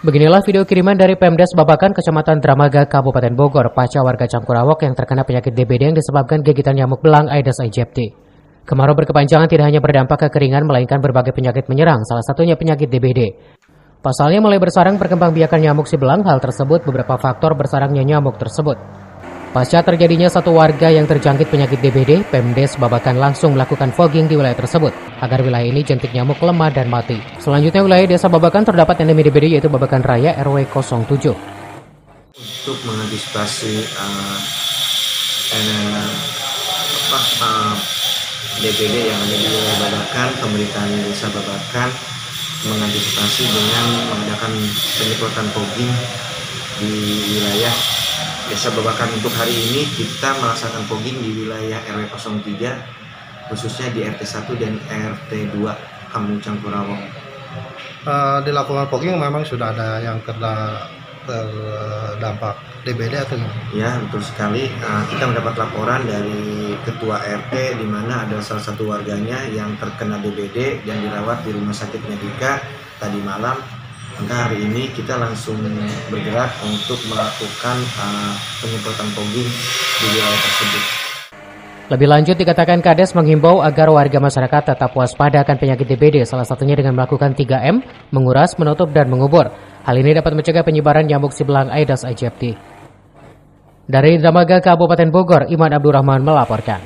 Beginilah video kiriman dari Pemdes Babakan, Kecamatan Dramaga, Kabupaten Bogor, pasca warga Cangkurawok yang terkena penyakit DBD yang disebabkan gigitan nyamuk belang Aedes aegypti. Kemarau berkepanjangan tidak hanya berdampak kekeringan, melainkan berbagai penyakit menyerang, salah satunya penyakit DBD. Pasalnya mulai bersarang perkembangbiakan nyamuk si belang, hal tersebut beberapa faktor bersarangnya nyamuk tersebut. Pasca terjadinya satu warga yang terjangkit penyakit DBD, Pemdes Babakan langsung melakukan fogging di wilayah tersebut, agar wilayah ini jentik nyamuk lemah dan mati. Selanjutnya wilayah Desa Babakan terdapat endemi DBD yaitu Babakan Raya RW 07. Untuk mengantisipasi DBD yang ada di wilayah Babakan, pemerintahan Desa Babakan mengantisipasi dengan mengadakan penyemprotan fogging di wilayah Desa Babakan. Untuk hari ini kita melaksanakan fogging di wilayah RW 03, khususnya di RT 1 dan RT 2 Kampung Cangkurawok. Dilakukan fogging memang sudah ada yang terdampak DBD atau gimana? Ya, betul sekali. Kita mendapat laporan dari Ketua RT di mana ada salah satu warganya yang terkena DBD dan dirawat di Rumah Sakit Medika tadi malam. Maka hari ini kita langsung bergerak untuk melakukan penyemprotan fogging di wilayah tersebut. Lebih lanjut dikatakan Kades menghimbau agar warga masyarakat tetap waspada akan penyakit DBD, salah satunya dengan melakukan 3M, menguras, menutup, dan mengubur. Hal ini dapat mencegah penyebaran nyamuk si belang Aedes aegypti. Dari Dramaga, Kabupaten Bogor, Iman Abdurrahman melaporkan.